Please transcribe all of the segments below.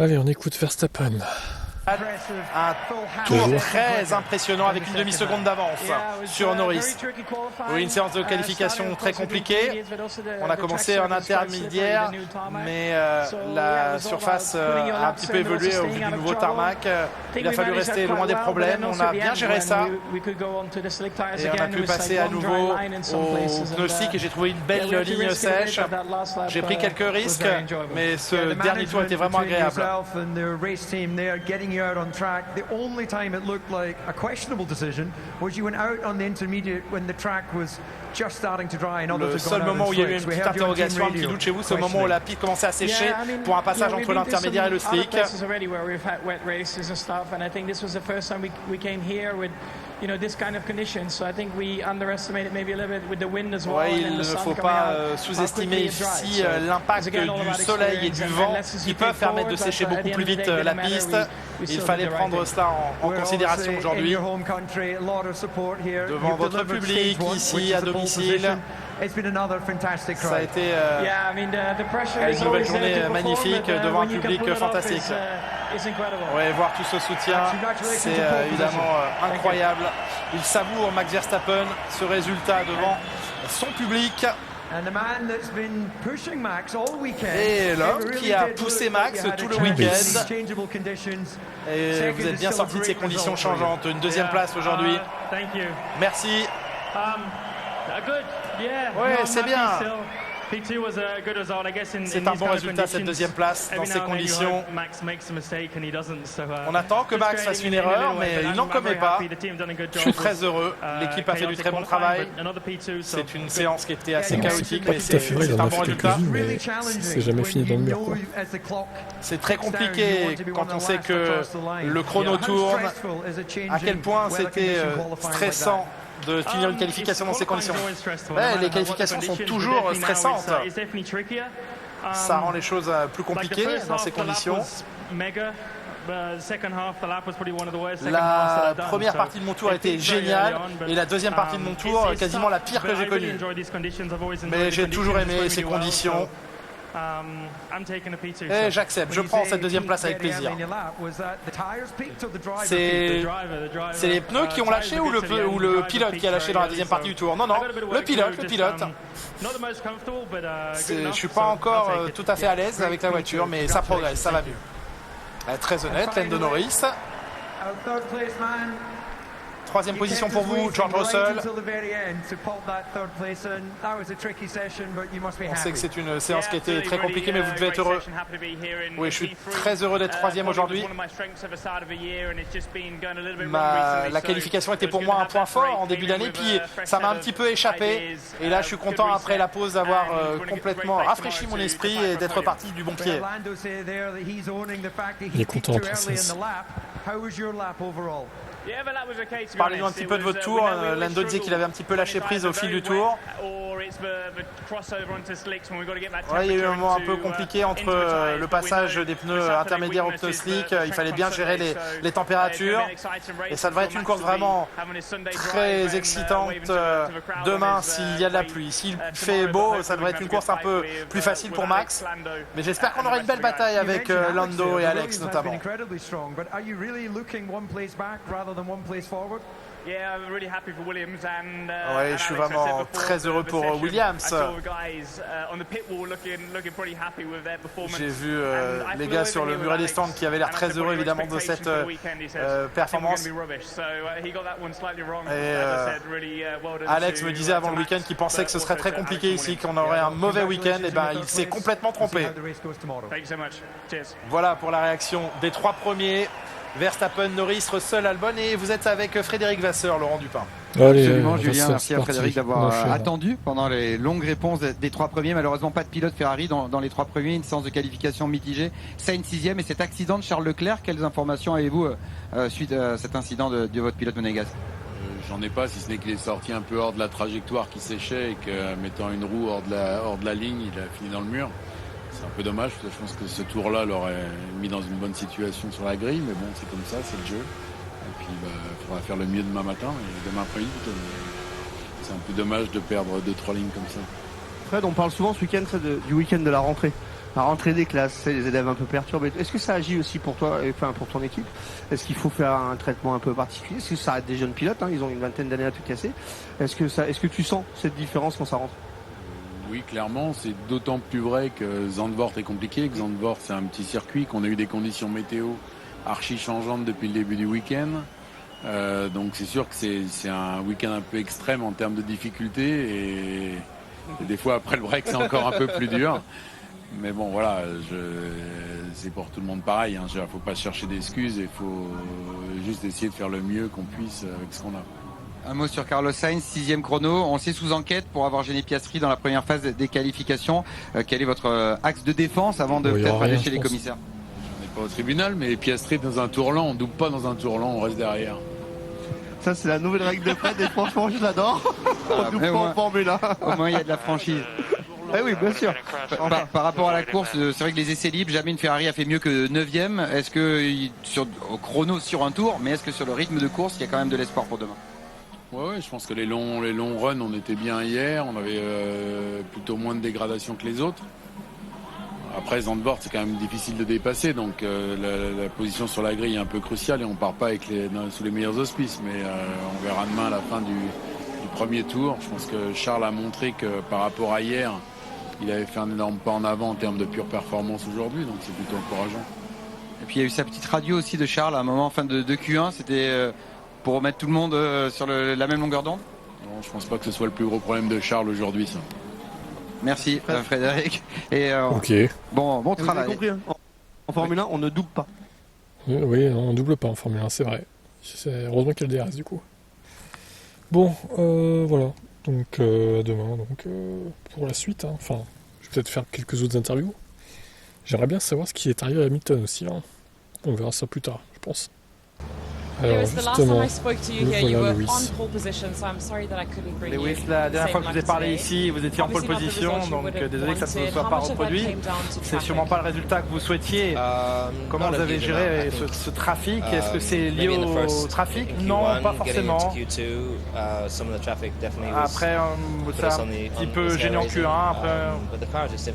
Allez, on écoute Verstappen. Un tour très impressionnant avec une demi-seconde d'avance sur Norris. Oui, une séance de qualification très compliquée. On a commencé en intermédiaire, mais la surface a un petit peu évolué au vu du nouveau tarmac. Il a fallu rester loin des problèmes. On a bien géré ça. Et on a pu passer à nouveau au pneu slick et j'ai trouvé une belle ligne sèche. J'ai pris quelques risques, mais ce dernier tour était vraiment agréable. Out on track. The only time it looked like a questionable decision was you went out on the intermediate when the track was just starting to dry. Le seul moment où il y a eu une petite interrogation, un petit doute chez vous, c'est au moment où la piste commençait à sécher pour un passage entre l'intermédiaire et le slick. You know, this kind of conditions, so I think we underestimated maybe a little bit with the wind as well. Ouais, il ne faut pas sous-estimer ici l'impact du soleil et du vent qui peuvent permettre de sécher beaucoup plus vite la piste. Il fallait prendre cela en considération aujourd'hui. Devant votre public, ici à domicile. Ça a été une nouvelle journée magnifique devant un public fantastique. Ouais, voir tout ce soutien, c'est évidemment incroyable. Il savoure Max Verstappen ce résultat devant son public. Et l'homme qui a poussé Max tout le week-end. Et vous êtes bien sorti de ces conditions changeantes. Une deuxième place aujourd'hui. Merci. Oui, c'est bien. C'est un bon résultat cette deuxième place dans ces conditions. On attend que Max fasse une erreur, mais il n'en commet pas. Je suis très heureux. L'équipe a fait du très bon travail. C'est une séance qui était assez chaotique, mais c'est un bon résultat. C'est jamais fini dans le mur, quoi. C'est très compliqué quand on sait que le chrono tourne. À quel point c'était stressant de finir une qualification dans ces conditions. Ouais, les qualifications sont toujours stressantes. Ça rend les choses plus compliquées dans ces conditions. La première partie de mon tour était géniale et la deuxième partie de mon tour quasiment la pire que j'ai connue. Mais j'ai toujours aimé ces conditions. Et j'accepte, je prends cette deuxième place avec plaisir. C'est les pneus qui ont lâché ou le pilote qui a lâché dans la deuxième partie du tour? Non, le pilote. Je ne suis pas encore tout à fait à l'aise avec la voiture, mais ça progresse, ça va mieux. Très honnête, Lando Norris. Troisième position pour vous, George Russell. On sait que c'est une séance qui a été très compliquée, mais vous devez être heureux. Oui, je suis très heureux d'être troisième aujourd'hui. La qualification était pour moi un point fort en début d'année, puis ça m'a un petit peu échappé. Et là, je suis content après la pause d'avoir complètement rafraîchi mon esprit et d'être parti du bon pied. Il est content, princesse. Parlez-nous un petit peu de votre tour. Lando disait qu'il avait un petit peu lâché prise au fil du tour. Ouais, il y a eu un moment un peu compliqué entre le passage des pneus intermédiaires aux pneus slick. Il fallait bien gérer les températures. Et ça devrait être une course vraiment très excitante demain s'il y a de la pluie. S'il fait beau, ça devrait être une course un peu plus facile pour Max. Mais j'espère qu'on aura une belle bataille avec Lando et Alex notamment. Oui, je suis vraiment très heureux pour Williams. J'ai vu les gars sur le muret des stands qui avaient l'air très heureux évidemment de cette performance. Et Alex me disait avant le week-end qu'il pensait que ce serait très compliqué ici, qu'on aurait un mauvais week-end. Et ben il s'est complètement trompé. Voilà pour la réaction des trois premiers. Verstappen, Norris, Russell, Albon, et vous êtes avec Frédéric Vasseur, Laurent Dupin. Allez, absolument, Julien, merci à Frédéric d'avoir attendu pendant les longues réponses des trois premiers. Malheureusement, pas de pilote Ferrari dans les trois premiers, une séance de qualification mitigée. Sainz 6e et cet accident de Charles Leclerc, quelles informations avez-vous suite à cet incident de votre pilote monégasque? J'en ai pas, si ce n'est qu'il est sorti un peu hors de la trajectoire qui séchait et que, mettant une roue hors de la ligne, il a fini dans le mur. C'est un peu dommage, parce que je pense que ce tour-là l'aurait mis dans une bonne situation sur la grille, mais bon, c'est comme ça, c'est le jeu. Et puis, il faudra faire le mieux demain matin, et demain après-midi plutôt. C'est un peu dommage de perdre 2-3 lignes comme ça. Fred, on parle souvent ce week-end du week-end de la rentrée. La rentrée des classes, les élèves un peu perturbés. Est-ce que ça agit aussi pour toi, enfin pour ton équipe? Est-ce qu'il faut faire un traitement un peu particulier? Est-ce que ça reste des jeunes pilotes, hein, ils ont une vingtaine d'années à tout casser. Est-ce que tu sens cette différence quand ça rentre? Oui, clairement, c'est d'autant plus vrai que Zandvoort est compliqué, que Zandvoort c'est un petit circuit, qu'on a eu des conditions météo archi changeantes depuis le début du week-end. Donc c'est sûr que c'est un week-end un peu extrême en termes de difficulté et des fois après le break c'est encore un peu plus dur. Mais bon voilà, c'est pour tout le monde pareil, hein. Faut pas chercher d'excuses, il faut juste essayer de faire le mieux qu'on puisse avec ce qu'on a. Un mot sur Carlos Sainz, 6e chrono. On sait sous enquête pour avoir gêné Piastri dans la première phase des qualifications. Quel est votre axe de défense avant de peut-être aller chez les commissaires? On n'est pas au tribunal, mais Piastri dans un tour lent, on double pas dans un tour lent, on reste derrière. Ça c'est la nouvelle règle de Fred et franchement je l'adore. On double pas en Formule 1. Au moins il y a de la franchise. Eh oui, bien sûr. Par rapport à la course, c'est vrai que les essais libres, jamais une Ferrari a fait mieux que 9e. Est-ce que au chrono sur un tour, mais est-ce que sur le rythme de course, il y a quand même de l'espoir pour demain? Ouais, je pense que les longs runs, on était bien hier. On avait plutôt moins de dégradation que les autres. Après, Zandvoort, c'est quand même difficile de dépasser. Donc la position sur la grille est un peu cruciale et on part pas sous les meilleurs auspices. Mais on verra demain à la fin du premier tour. Je pense que Charles a montré que par rapport à hier, il avait fait un énorme pas en avant en termes de pure performance aujourd'hui. Donc c'est plutôt encourageant. Et puis il y a eu sa petite radio aussi de Charles à un moment en fin de Q1. C'était... pour remettre tout le monde sur la même longueur d'onde? Non, je pense pas que ce soit le plus gros problème de Charles aujourd'hui, ça. Merci Frédéric. Et ok. Bon Vous travail. avez compris, hein, en Formule 1, on ne double pas. Oui, on double pas en Formule 1, c'est vrai. Heureusement qu'il y a le DRS du coup. Bon, voilà. Donc à demain, pour la suite. Hein. Enfin, je vais peut-être faire quelques autres interviews. J'aimerais bien savoir ce qui est arrivé à Hamilton aussi. Hein. On verra ça plus tard, je pense. Alors justement, Lewis, la dernière fois que je vous ai parlé ici, vous étiez en pole position, donc désolé que ça ne se soit pas reproduit. C'est sûrement pas le résultat que vous souhaitiez. Comment vous avez géré ce trafic? Est-ce que c'est lié au trafic? Non, pas forcément. Après, c'est un petit peu gêné en Q1, après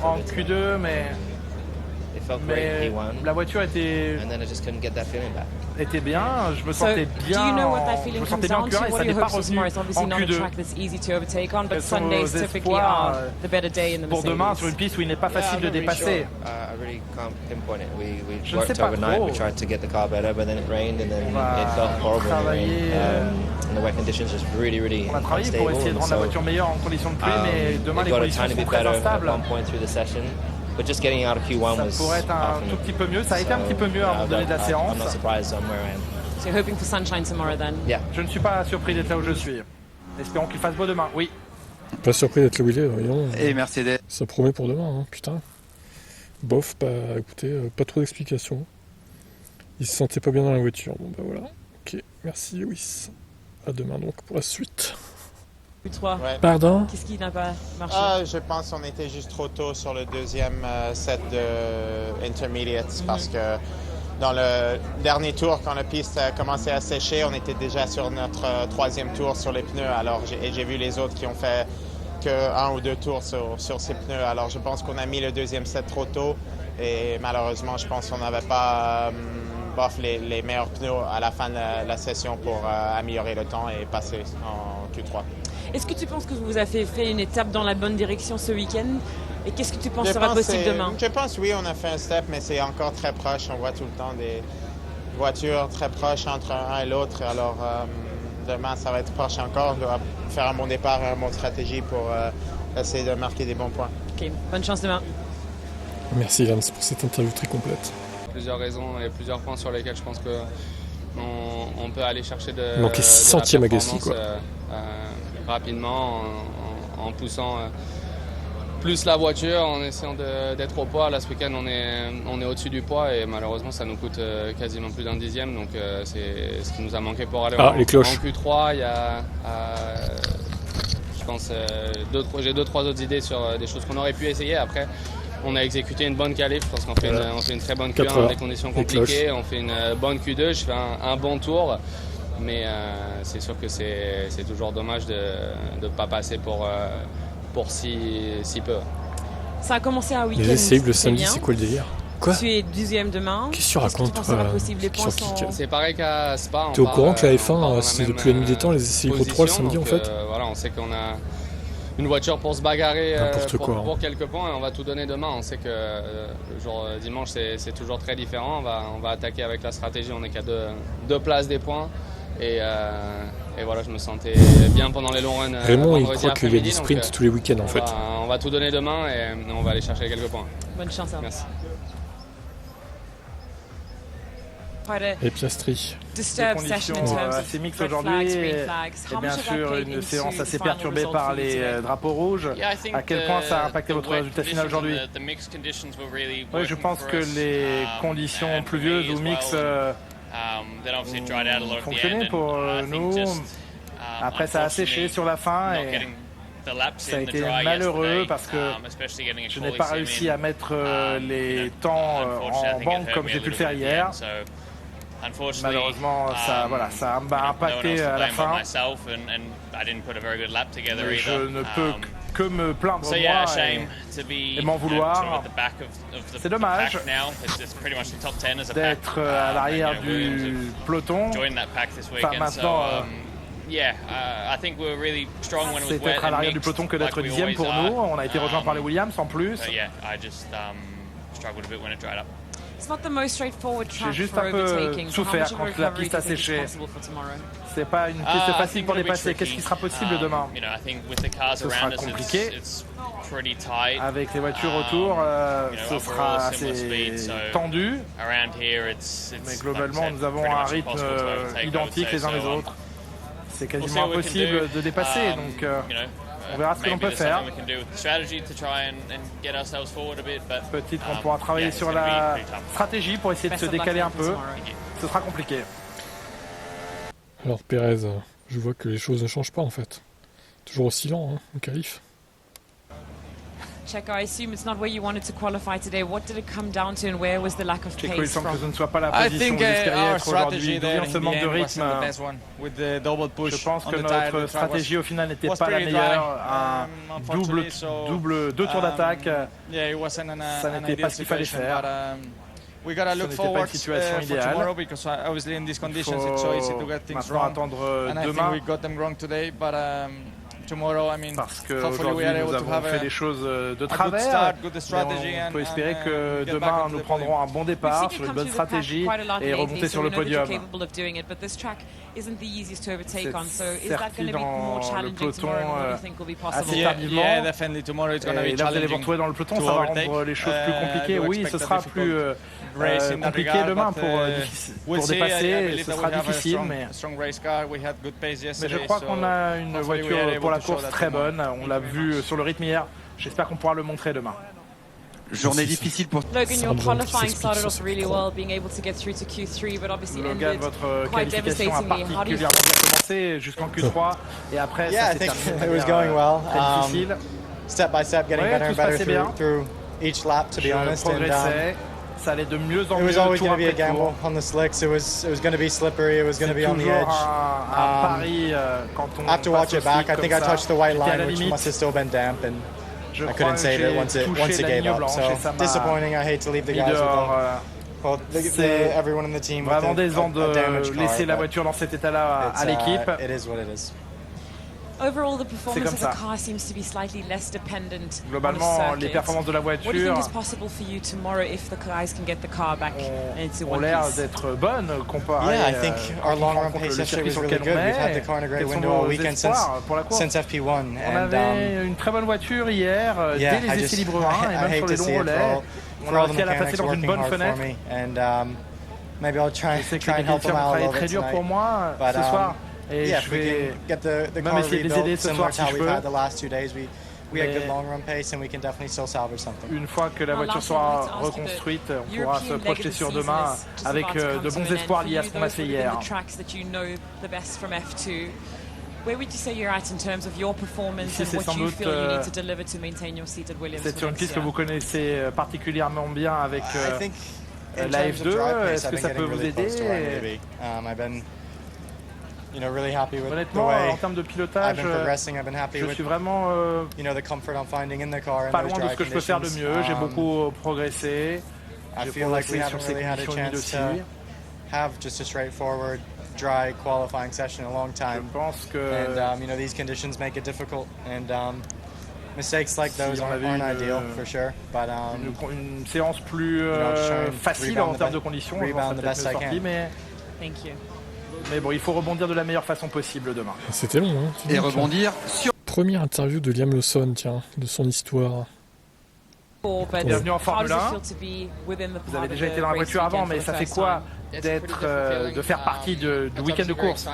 en Q2, mais la voiture était bien, je me sentais bien en Q1 et ça n'est pas revenu en Q2. Quels sont vos espoirs pour demain sur une piste où il n'est pas facile de dépasser? Je ne sais pas trop. On a travaillé pour essayer de rendre la voiture meilleure en conditions de pluie, mais demain les conditions sont très instables. Ça pourrait être un tout petit peu mieux, ça a été un petit peu mieux à un moment donné de la séance. Je ne suis pas surpris d'être là où je suis. Espérons qu'il fasse beau demain, oui. Pas surpris d'être là où il est, voyons. Et Mercedes. Ça promet pour demain, hein, putain. Bof, écoutez, pas trop d'explications. Il se sentait pas bien dans la voiture, bon bah voilà. Ok, merci Lewis. À demain donc pour la suite. Ouais. Pardon? Qu'est-ce qui n'a pas marché? Je pense qu'on était juste trop tôt sur le deuxième set de intermediates parce que dans le dernier tour, quand la piste a commencé à sécher, on était déjà sur notre troisième tour sur les pneus. Alors j'ai vu les autres qui ont fait que 1 ou 2 tours sur ces pneus. Alors je pense qu'on a mis le deuxième set trop tôt et malheureusement je pense qu'on n'avait pas les meilleurs pneus à la fin de la session pour améliorer le temps et passer en Q3. Est-ce que tu penses que vous avez fait une étape dans la bonne direction ce week-end? Et qu'est-ce que tu penses sera possible demain? Je pense oui, on a fait un step, mais c'est encore très proche. On voit tout le temps des voitures très proches entre un et l'autre. Alors demain, ça va être proche encore. On doit faire un bon départ et une bonne stratégie pour essayer de marquer des bons points. Ok, bonne chance demain. Merci Lance pour cette interview très complète. Plusieurs raisons et plusieurs points sur lesquels je pense que on peut aller chercher de donc les 6 centièmes à Gasly, quoi. Rapidement en poussant plus la voiture, en essayant d'être au poids. Là ce week-end on est au-dessus du poids et malheureusement ça nous coûte quasiment plus d'un dixième, donc c'est ce qui nous a manqué pour aller en Q3. Il y a je pense j'ai 2-3 autres idées sur des choses qu'on aurait pu essayer. Après on a exécuté une bonne qualif, je pense qu'on fait une très bonne Q1 dans des conditions compliquées, on fait une bonne Q2, je fais un bon tour. Mais c'est sûr que c'est toujours dommage de ne pas passer pour si peu. Ça a commencé à un week-end. Les essais le samedi, c'est quoi le délire? Quoi? Tu es 12e demain. Qu'est-ce que tu racontes sur Kik? C'est pareil qu'à Spa. T'es au courant que la F1, c'est depuis la nuit des temps, les essais Gros 3 le samedi en fait? Voilà, on sait qu'on a une voiture pour se bagarrer pour quelques points et on va tout donner demain. On sait que le jour dimanche c'est toujours très différent. On va attaquer avec la stratégie, on n'est qu'à deux places des points. Et voilà, je me sentais bien pendant les longs runs. Raymond, il croit qu'il y a des sprints tous les week-ends en fait. On va tout donner demain et on va aller chercher quelques points. Bonne chance. Merci. Et Piastri. Des conditions assez mixtes aujourd'hui et bien sûr une séance assez perturbée par les drapeaux rouges. À quel point ça a impacté votre résultat final aujourd'hui? Oui, je pense que les conditions pluvieuses ou mixtes fonctionnaient pour nous. Après ça a séché sur la fin et ça a été malheureux parce que je n'ai pas réussi à mettre les temps en banque comme j'ai pu le faire hier. Malheureusement, ça m'a impacté à la fin. Et je ne peux que me plaindre moi et m'en vouloir. C'est dommage d'être à l'arrière du peloton. Enfin, maintenant, c'est être à l'arrière du peloton que d'être 10e pour nous. On a été rejoint par les Williams en plus. J'ai juste un peu souffert quand la piste a séché. C'est pas une piste facile pour dépasser. Qu'est-ce qui sera possible demain? Ce sera compliqué. Avec les voitures autour, ce sera assez tendu. Mais globalement, nous avons un rythme identique les uns les autres. C'est quasiment impossible de dépasser. Donc, on verra ce que l'on peut faire. Peut-être qu'on pourra travailler sur la stratégie pour essayer de se décaler un peu. Ce sera compliqué. Alors Pérez, je vois que les choses ne changent pas en fait. Toujours aussi lent, hein, le qualif. Checo, I assume it's not where you wanted to qualify today. What did it come down to and where was the lack of pace? Checo, il semble que ce ne soit pas la position que vous espériez être aujourd'hui. D'où vient ce manque de rythme? Je pense que notre stratégie au final n'était pas la meilleure. Deux tours d'attaque, ça n'était pas ce qu'il fallait faire. Ce n'était pas une situation idéale. Il faut maintenant attendre demain. Parce qu'aujourd'hui nous avons fait des choses de travers, mais on peut espérer que demain nous prendrons un bon départ sur une bonne stratégie et remonter sur le podium. C'est sorti dans le peloton assez tardivement et là vous allez vous retrouver dans le peloton, ça va rendre les choses plus compliquées. Oui, ce sera plus compliqué demain pour dépasser, ce sera difficile, mais je crois qu'on a une voiture pour la course très bonne, on l'a vu sur le rythme hier, j'espère qu'on pourra le montrer demain. Journée difficile pour Logan. Your qualifying started off really well, being able to get through to Q3, but obviously Logan, votre qualification a particulièrement bien commencé jusqu'en Q3 et après ça s'est terminé. It was going well. Très difficile. Step by step, getting better and better through each lap, to be honest. Progressais. Ça allait de mieux en mieux. It was always going to be a gamble on the slicks. It was going to be slippery. It was going to be on the edge. Un pari quand on have to watch it back. I think I touched the white line, which must have still been damp, and I couldn't save it once it gave up. So disappointing. I hate to leave the guys with everyone in the team. Vraiment décevant de laisser la voiture dans cet état-là à l'équipe. It is what it is. Overall, the performance of the car seems to be slightly less dependent. Globalement, les performances de la voiture What do you think is possible for you tomorrow if the guys can get the car back into one ont l'air piece? d'être bonnes comparées. Yeah, I think our long run pace yesterday was really good. We've had the car in a great window all weekend since FP1. On avait une très bonne voiture hier, dès les essais libres 1 et même sur les longs relais. On a réussi à la passer dans une bonne fenêtre. Maybe I'll try and help them out a little bit très dur pour moi ce soir. Et yeah, je vais get the même essayer de les aider ce soir si je peux. We had good long run pace and we can definitely still salvage something. Une fois que la voiture sera reconstruite, on pourra se projeter sur demain avec de bons espoirs liés à ce qu'on a fait hier. Where would you say you're at in terms of your performance and what you feel you need to deliver to maintain your seat at Williams? C'est sur une piste que vous connaissez particulièrement bien avec la F2. Est-ce que ça peut vous aider? you know, really happy with honnêtement, the way en termes de pilotage, I've been progressing. I've been happy je with, suis vraiment you know, the comfort I'm finding in the car pas and those loin de ce dry que je peux faire de conditions. mieux. J'ai beaucoup progressé. I J'ai feel like we progressé haven't sur ces really had a conditions humides chance aussi. to have just a straightforward dry qualifying session in a long time. Je pense que and you know, these conditions make it difficult, and mistakes like those aren't ideal for sure. But une séance plus facile en termes de conditions, je pense que ça peut être sorti, mais bon, il faut rebondir de la meilleure façon possible demain. C'était long, hein. Et rebondir sur... Première interview de Liam Lawson, tiens, de son histoire. Bienvenue en Formule 1. Vous avez déjà été dans la voiture avant, mais ça fait quoi de faire partie du week-end de course?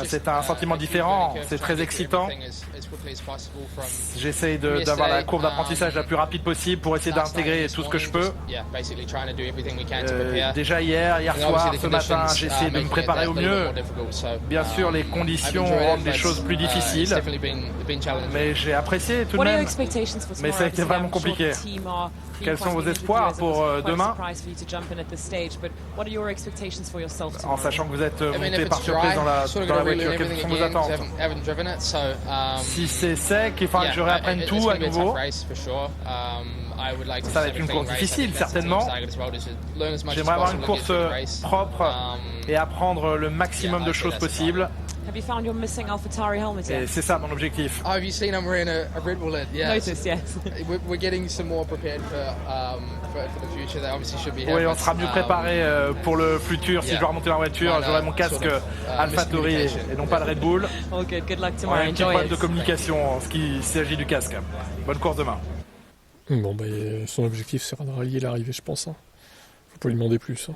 C'est un sentiment différent, c'est très excitant. J'essaie d'avoir la courbe d'apprentissage la plus rapide possible pour essayer d'intégrer tout ce que je peux. Déjà hier soir, ce matin, j'ai essayé de me préparer au mieux. Bien sûr, les conditions rendent les choses plus difficiles, mais j'ai apprécié tout de même. Mais ça a été vraiment compliqué. Quels sont vos espoirs pour demain? En sachant que vous êtes monté par surprise dans la voiture, quelles sont vos attentes? Si c'est sec, il faudra que je réapprenne tout à nouveau. Ça va être une course difficile, certainement. J'aimerais avoir une course propre et apprendre le maximum de choses possibles. Et c'est ça mon objectif. Have you seen I'm wearing a Red Bull lid? Yeah. Noticed, yes. We're getting some more prepared for the future. That obviously should be here. Oui, on sera mieux préparé pour le futur. Si je dois remonter dans la voiture, j'aurai mon casque AlphaTauri et non pas le Red Bull. Oh, good luck On a tomorrow. un petit problème de communication en ce qui s'agit du casque. Bonne course demain. Bon, bah, son objectif sera de rallier l'arrivée, je pense. Hein. Faut pas lui demander plus. Hein.